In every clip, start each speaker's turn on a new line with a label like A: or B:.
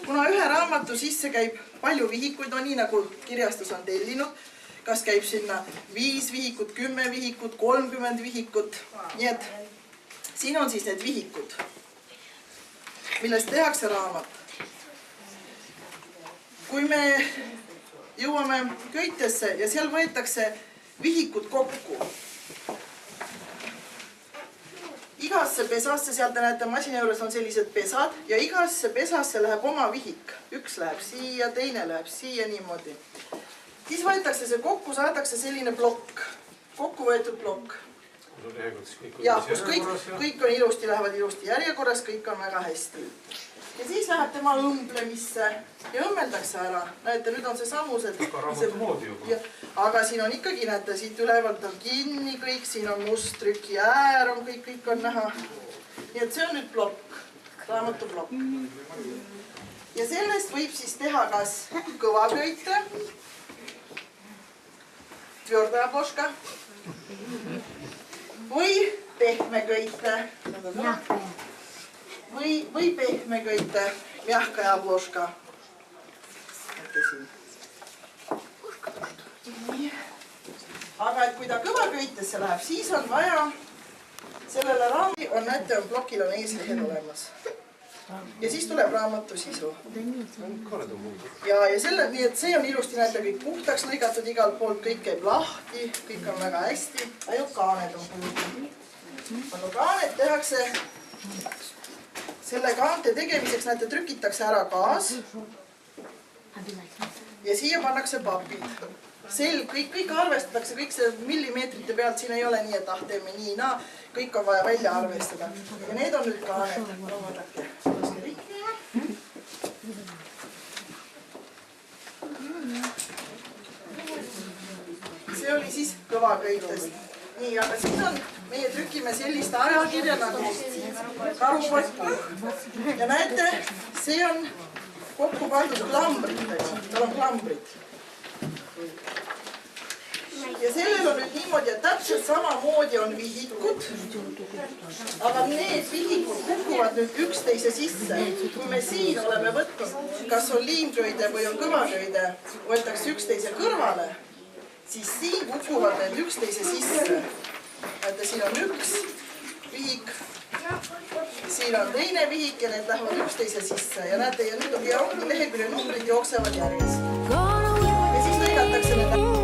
A: Kuna ühe raamatu sisse käib palju vihikuid, no nii nagu kirjastus on tellinud, kas käib sinna 5 vihikut, 10 vihikut, 30 vihikut, nii et siin on siis need vihikud, millest tehakse raamat. Kui me jõuame köitesse ja seal võetakse vihikud kokku, igasse pesasse, sealt te näete masina juures on sellised pesad ja igasse pesasse läheb oma vihik. Üks läheb siia, teine läheb siia niimoodi. Siis võetakse see kokku, saadakse selline plokk, kokku võetud plokk. Ja, kus kõik on ilusti, lähevad ilusti järjekorras, kõik on väga hästi. Ja siis läheb tema õmblemisse ja õmmeldakse ära. Näete, nüüd on see sammus, aga siin on ikkagi, näete, siit ülevalt on kinni kõik, siin on mustrük ja äär on kõik on näha. Nii et see on nüüd plokk, raamatu plokk. Ja sellest võib siis teha kas kõvaköite, tvjordaja ploška või pehmeköite. Või pehmeköite, mjahkaja ploška. Aga et kui ta kõvaköitesse läheb, siis on vaja sellele raami, on näete, on plokil on eeslehed olemas. Ja siis tuleb raamatu sisu. Ja selle, nii et see on ilusti, näete, kõik puhtaks lõigatud igalt poolt, kõik käib lahti, kõik on väga hästi. Ainult kaaned on puudu. Aga kaaned tehakse selle kaante tegemiseks, näete, trükitakse ära gaas ja siia pannakse papid. Kõik arvestatakse, kõik see millimeetrite pealt, siin ei ole nii, et teeme nii, kõik on vaja välja arvestada. Ja need on nüüd kaaned. No vaadake. See oli siis kõvaköitest. Nii, aga siis on, meie trükime sellist ajakirja nagu karupott. Ja näete, see on kokku pandud klambritega. Tal on klambrid. Ja sellel on nüüd niimoodi, et täpselt samamoodi on vihikud. Aga need vihikud kukuvad nüüd üksteise sisse. Kui me siin oleme võtnud, kas on liimköide või on kõvaköide, võetakse üksteise kõrvale, siis siin kukuvad need üksteise sisse. Näete, siin on üks vihik, siin on teine vihik ja need lähevad üksteise sisse. Ja näete, ja nüüd ongi lehekülje numbrid jooksevad järjest. Ja siis lõigatakse need.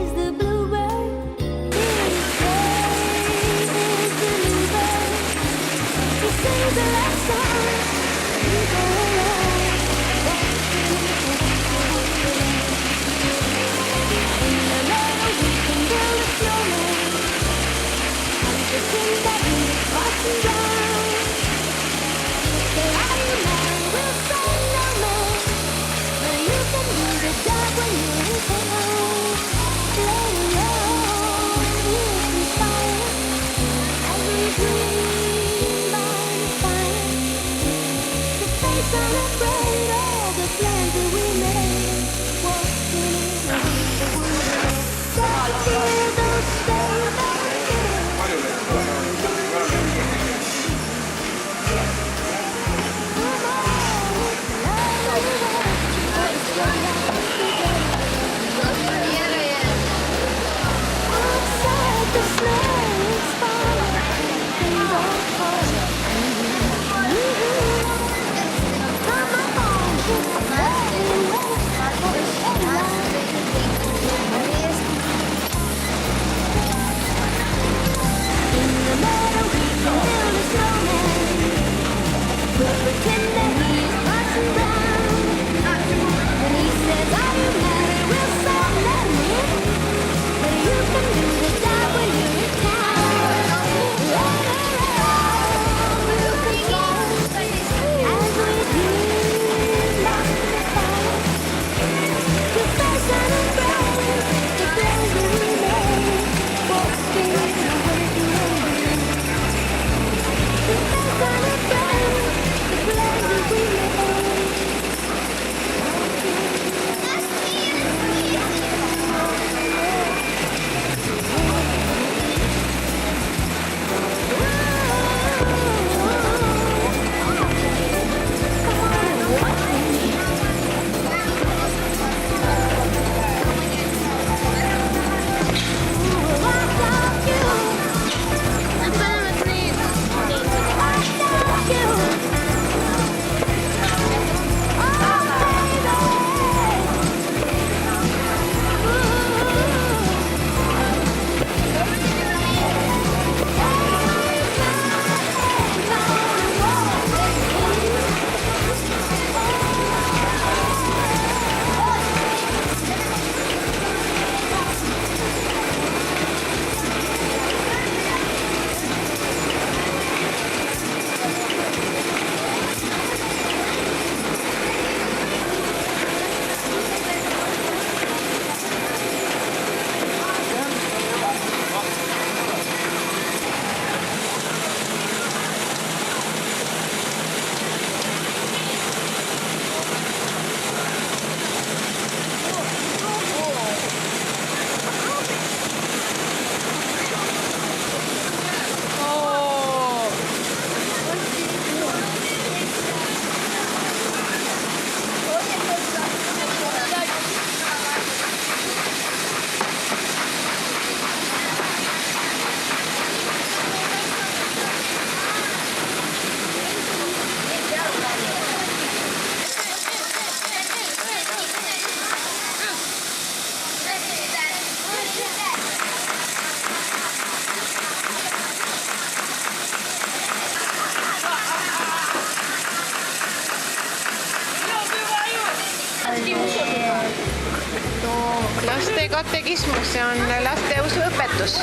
B: laste katekismus, see on laste usuõpetus.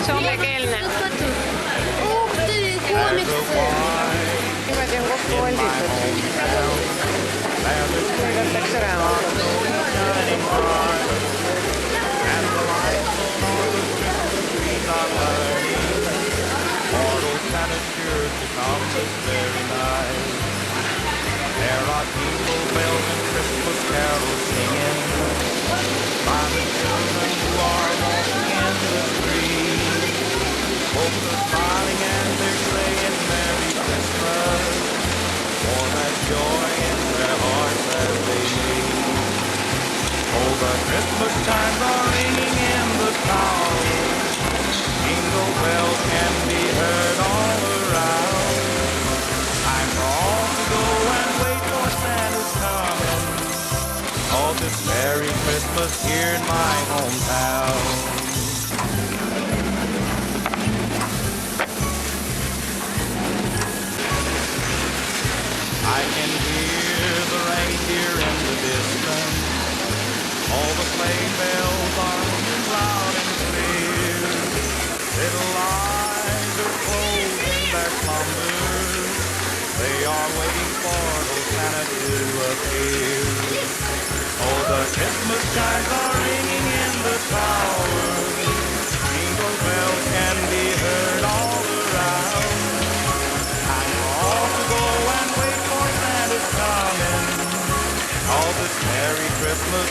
B: Soomekeelne. Niimoodi on kokku volditud. Lõigatakse ära.
C: There are jingle bells and Christmas carols singing by the children who are walking in the street. Folks are smiling and they're saying Merry Christmas, for that joy in their hearts as they meet. Oh, the Christmas chimes are ringing in the tower. Jingle bells can be heard all around. Time for all to go and wait for Santa's coming. All this Merry Christmas here in my hometown. I can hear the reindeer in the distance. All the sleigh bells are ringing loud and clear. Little eyes are closed in their slumbers. They are waiting for old Santa to appear. Oh, the Christmas chimes are ringing in the tower. Jingle bells can be heard all around. Time for all to go and wait for Santa's coming. All this Merry Christmas